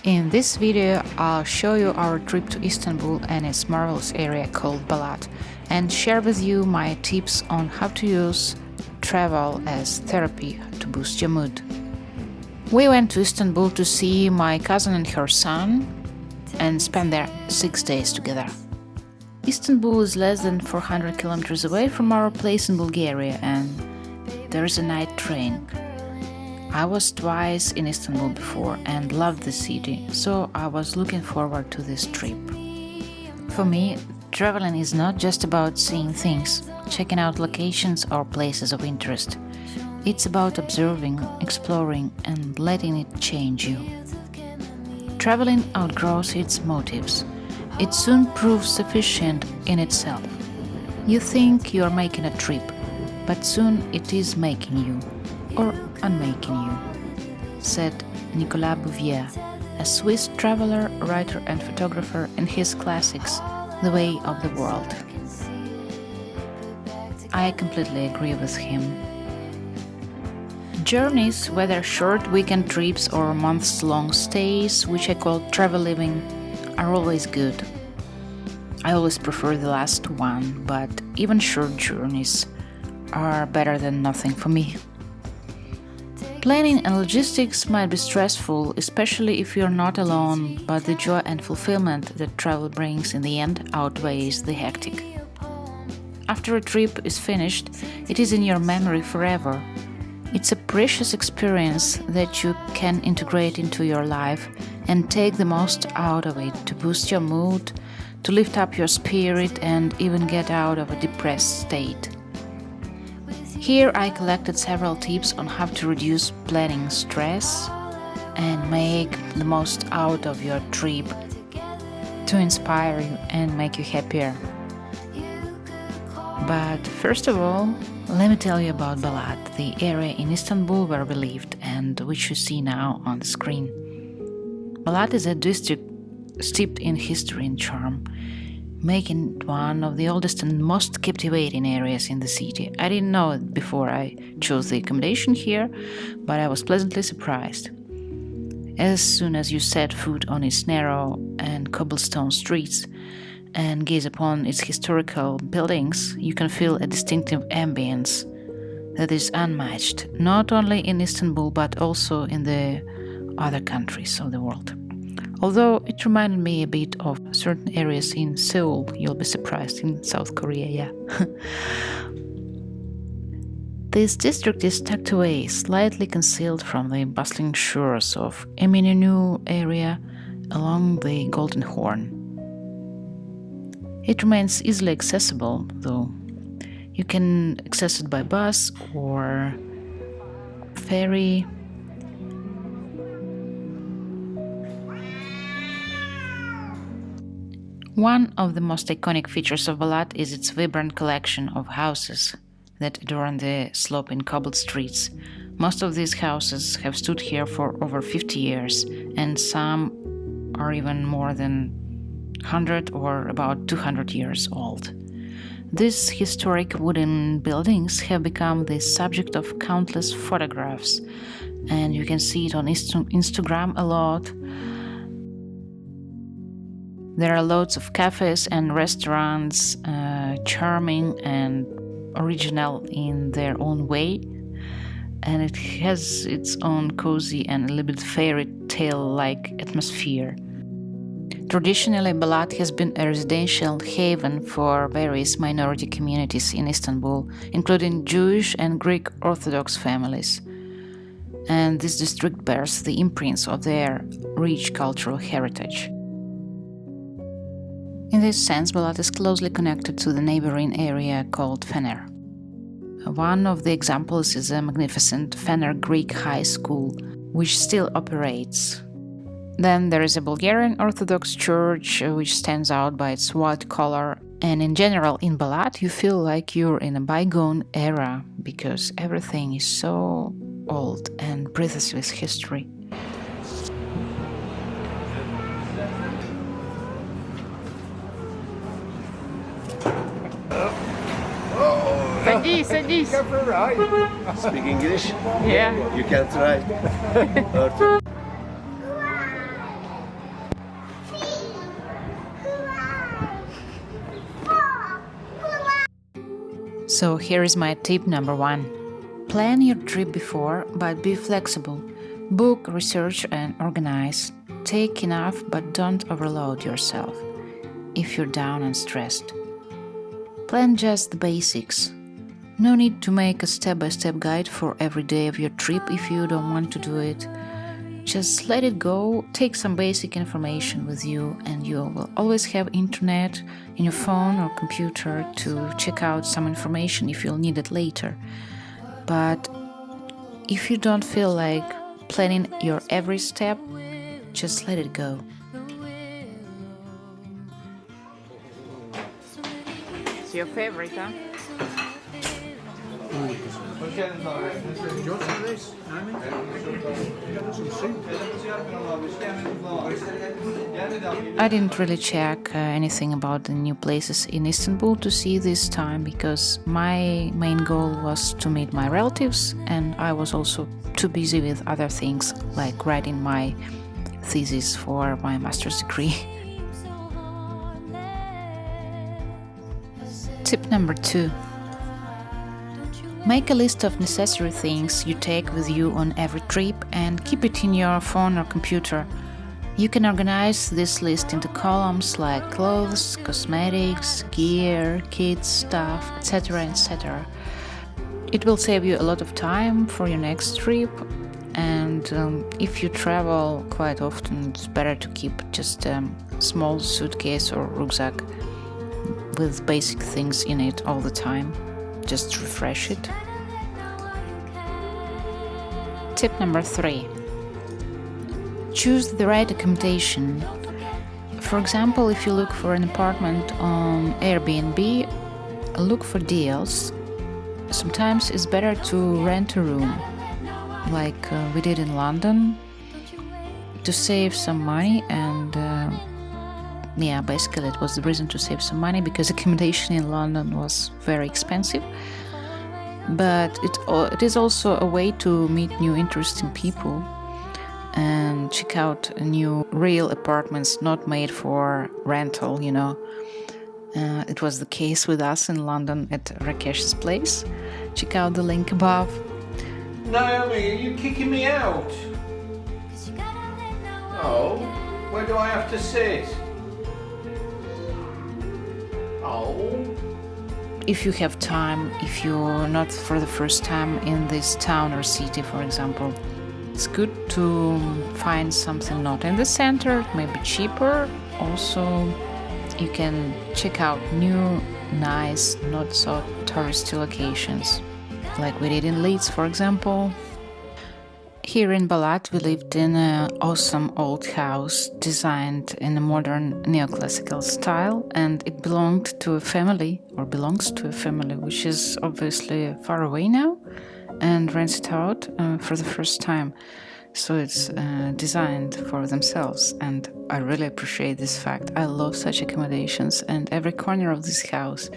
In this video, I'll show you our trip to Istanbul and its marvelous area called Balat, and share with you my tips on how to use travel as therapy to boost your mood. We went to Istanbul to see my cousin and her son and spent there 6 days together. Istanbul is less than 400 kilometers away from our place in Bulgaria, and there is a night train. I was twice in Istanbul before and loved the city, so I was looking forward to this trip. For me, traveling is not just about seeing things, checking out locations or places of interest. It's about observing, exploring, and letting it change you. Traveling outgrows its motives. It soon proves sufficient in itself. You think you are making a trip, but soon it is making you, or unmaking you, said Nicolas Bouvier, a Swiss traveler, writer and photographer in his classics, The Way of the World. I completely agree with him. Journeys, whether short weekend trips or months-long stays, which I call travel living, are always good. I always prefer the last one, but even short journeys are better than nothing for me. Planning and logistics might be stressful, especially if you're not alone, but the joy and fulfillment that travel brings in the end outweighs the hectic. After a trip is finished, it is in your memory forever. It's a precious experience that you can integrate into your life and take the most out of it to boost your mood, to lift up your spirit, and even get out of a depressed state. Here I collected several tips on how to reduce planning stress and make the most out of your trip to inspire you and make you happier. But first of all, let me tell you about Balat, the area in Istanbul where we lived and which you see now on the screen. Balat is a district steeped in history and charm, making it one of the oldest and most captivating areas in the city. I didn't know it before I chose the accommodation here, but I was pleasantly surprised. As soon as you set foot on its narrow and cobblestone streets and gaze upon its historical buildings, you can feel a distinctive ambience that is unmatched, not only in Istanbul but also in the other countries of the world. Although it reminded me a bit of certain areas in Seoul, you'll be surprised, in South Korea, yeah. This district is tucked away, slightly concealed from the bustling shores of Eminönü area along the Golden Horn. It remains easily accessible, though. You can access it by bus or ferry. One of the most iconic features of Balat is its vibrant collection of houses that adorn the sloping cobbled streets. Most of these houses have stood here for over 50 years, and some are even more than 100 or about 200 years old. These historic wooden buildings have become the subject of countless photographs, and you can see it on Instagram a lot. There are loads of cafes and restaurants, charming and original in their own way, and it has its own cozy and a little bit fairy tale-like atmosphere. Traditionally, Balat has been a residential haven for various minority communities in Istanbul, including Jewish and Greek Orthodox families, and this district bears the imprints of their rich cultural heritage. In this sense, Balat is closely connected to the neighboring area called Fener. One of the examples is a magnificent Fener Greek High School, which still operates. Then there is a Bulgarian Orthodox Church, which stands out by its white color. And in general, in Balat, you feel like you're in a bygone era because everything is so old and breathes with history. Садись. Speak English? Yeah. You can try. So here is my tip number 1. Plan your trip before, but be flexible. Book, research, and organize. Take enough, but don't overload yourself if you're down and stressed. Plan just the basics. No need to make a step-by-step guide for every day of your trip if you don't want to do it. Just let it go, take some basic information with you, and you will always have internet in your phone or computer to check out some information if you'll need it later. But if you don't feel like planning your every step, just let it go. It's your favorite, huh? I didn't really check anything about the new places in Istanbul to see this time because my main goal was to meet my relatives, and I was also too busy with other things like writing my thesis for my master's degree. Tip number 2. Make a list of necessary things you take with you on every trip and keep it in your phone or computer. You can organize this list into columns like clothes, cosmetics, gear, kids, stuff, etc., etc. It will save you a lot of time for your next trip, and if you travel quite often, it's better to keep just a small suitcase or rucksack with basic things in it all the time. Just refresh it. Tip number 3. Choose the right accommodation. For example, if you look for an apartment on Airbnb, look for deals. Sometimes it's better to rent a room, like we did in London, to save some money. And basically it was the reason to save some money because accommodation in London was very expensive. But it is also a way to meet new interesting people and check out new real apartments not made for rental, It was the case with us in London at Rakesh's place. Check out the link above. Naomi, are you kicking me out? Oh, where do I have to sit? Oh. If you have time, if you're not for the first time in this town or city, for example, it's good to find something not in the center. It may be cheaper. Also, you can check out new, nice, not so touristy locations, like we did in Leeds, for example. Here in Balat, we lived in an awesome old house designed in a modern neoclassical style, and it belongs to a family, which is obviously far away now and rents it out for the first time. So it's designed for themselves, and I really appreciate this fact. I love such accommodations, and every corner of this house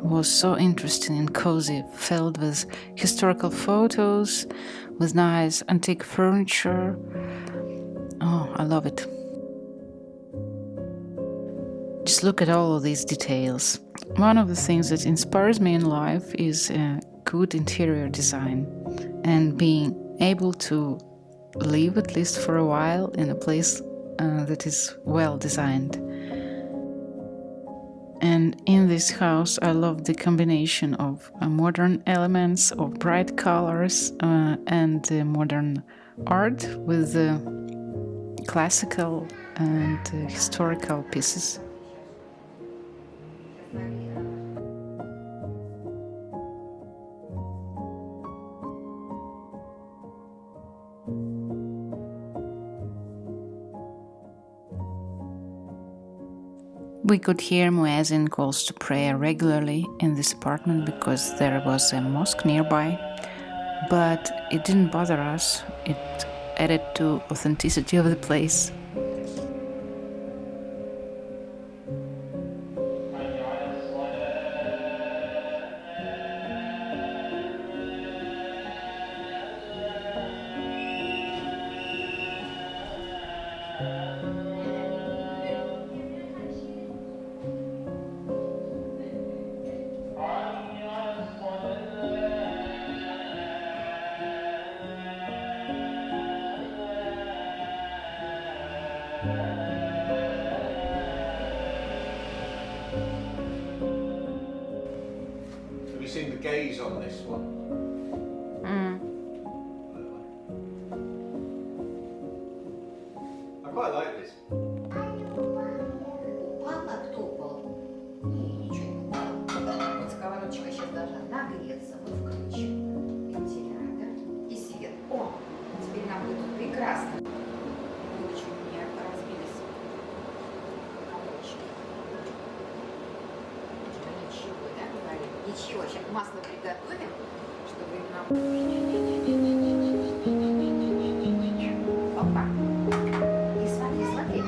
was so interesting and cozy, filled with historical photos, with nice antique furniture. Oh, I love it. Just look at all of these details. One of the things that inspires me in life is good interior design and being able to live at least for a while in a place that is well designed. And in this house, I love the combination of modern elements, of bright colors, and modern art with classical and historical pieces. We could hear muezzin calls to prayer regularly in this apartment because there was a mosque nearby, but it didn't bother us. It added to authenticity of the place. Have you seen the gaze on this one? I quite like this. Упал, а кто упал? Не, ничего не упало. Вот сковородочка сейчас должна нагреться. Мы включим вентилятор и свет. О, теперь нам будет прекрасно. Булочки у меня разбились. Комочки. Ничего, да, говорим? Ничего, сейчас масло приготовим, чтобы нам... Опа. И смотри, смотри.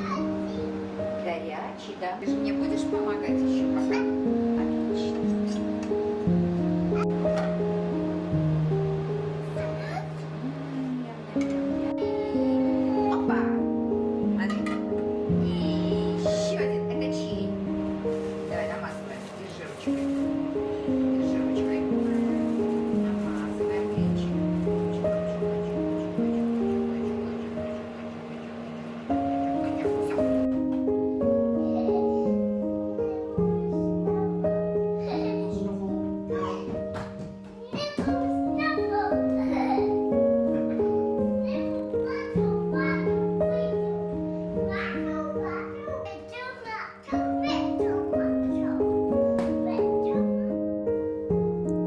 Горячий, да? Ты же мне будешь помогать еще пока? Отлично. Опа! Смотри. И еще один. Это чей? Давай намазываем. Держи ручкой. Держи ручкой. Намазываем клинчик.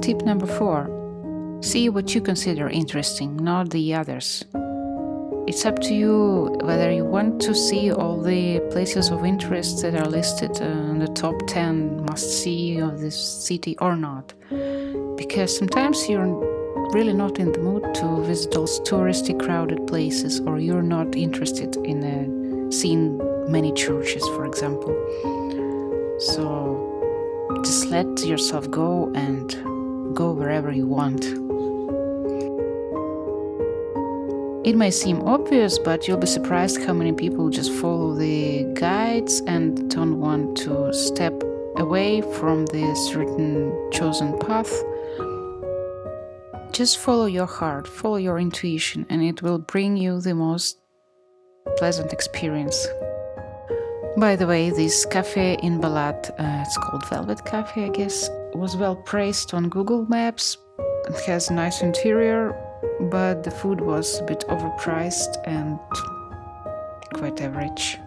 Tip number 4. See what you consider interesting, not the others. It's up to you whether you want to see all the places of interest that are listed in the top 10 must-see of this city or not. Because sometimes you're really not in the mood to visit those touristy crowded places, or you're not interested in seeing many churches, for example. So just let yourself go and go wherever you want. It may seem obvious, but you'll be surprised how many people just follow the guides and don't want to step away from the certain chosen path. Just follow your heart, follow your intuition, and it will bring you the most pleasant experience. By the way, this cafe in Balat, it's called Velvet Cafe, I guess, was well praised on Google Maps. It has a nice interior, but the food was a bit overpriced and quite average.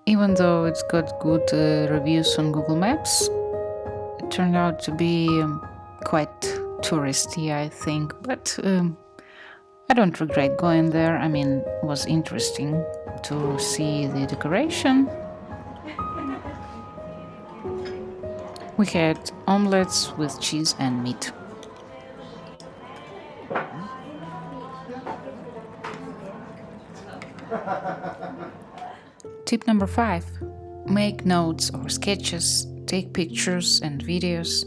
Even though it's got good reviews on Google Maps, it turned out to be quite touristy, I think, but I don't regret going there. I mean, it was interesting to see the decoration. We had omelets with cheese and meat. Tip number 5. Make notes or sketches, take pictures and videos.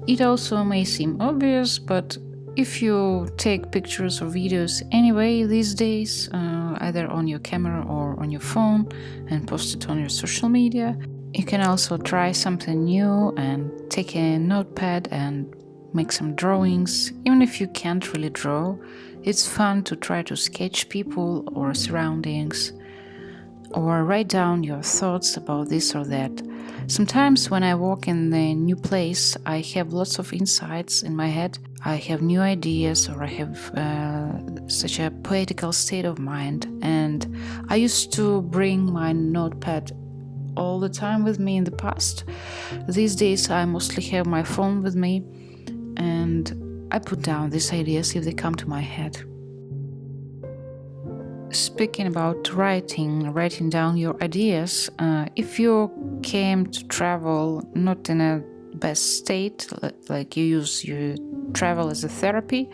It also may seem obvious, but if you take pictures or videos anyway these days, either on your camera or on your phone, and post it on your social media, you can also try something new and take a notepad and make some drawings. Even if you can't really draw, it's fun to try to sketch people or surroundings, or write down your thoughts about this or that. Sometimes when I walk in a new place, I have lots of insights in my head. I have new ideas, or I have such a poetical state of mind. And I used to bring my notepad all the time with me in the past. These days I mostly have my phone with me, and I put down these ideas if they come to my head. Speaking about writing down your ideas, if you came to travel not in a best state, like you travel as a therapy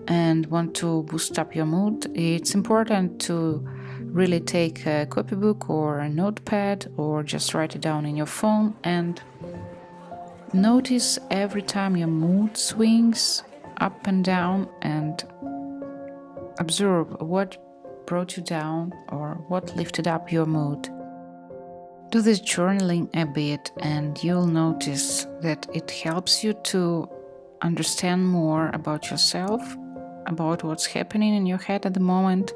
and want to boost up your mood, it's important to really take a copybook or a notepad, or just write it down in your phone and notice every time your mood swings up and down, and observe what brought you down or what lifted up your mood. Do this journaling a bit, and you'll notice that it helps you to understand more about yourself about what's happening in your head at the moment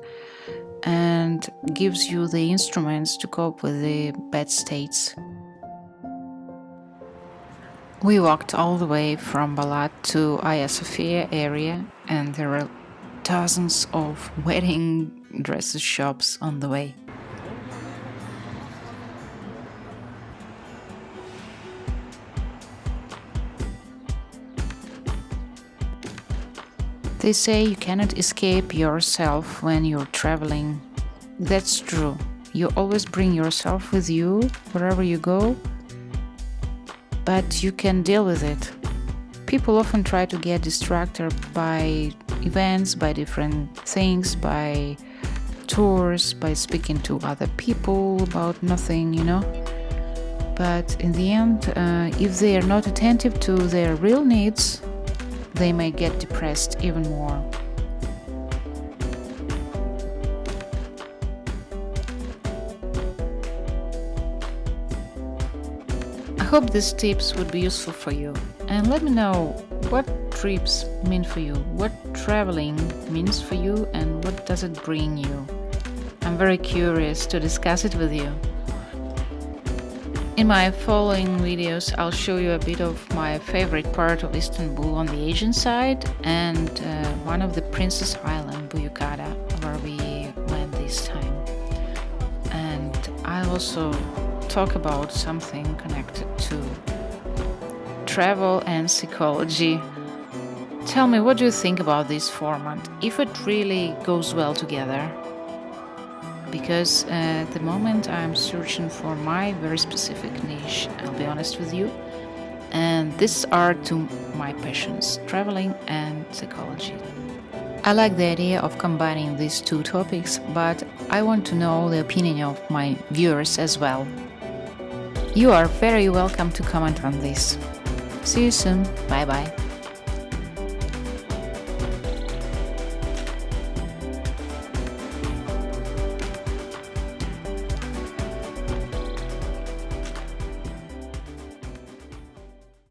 and gives you the instruments to cope with the bad states. We walked all the way from Balat to Hagia Sophia area, and there were dozens of wedding dresses shops on the way. They say you cannot escape yourself when you're traveling. That's true. You always bring yourself with you wherever you go, but you can deal with it. People often try to get distracted by events, by different things, by tours, by speaking to other people about nothing, But in the end, if they are not attentive to their real needs, they may get depressed even more. I hope these tips would be useful for you, and let me know what trips mean for you, what traveling means for you, and what does it bring you. I'm very curious to discuss it with you. In my following videos, I'll show you a bit of my favorite part of Istanbul on the Asian side and one of the Princess Island, Buyukada, where we went this time. And I'll also talk about something connected to travel and psychology. Tell me, what do you think about this format? If it really goes well together? Because at the moment I'm searching for my very specific niche, I'll be honest with you. And these are two my passions, traveling and psychology. I like the idea of combining these two topics, but I want to know the opinion of my viewers as well. You are very welcome to comment on this. See you soon. Bye bye.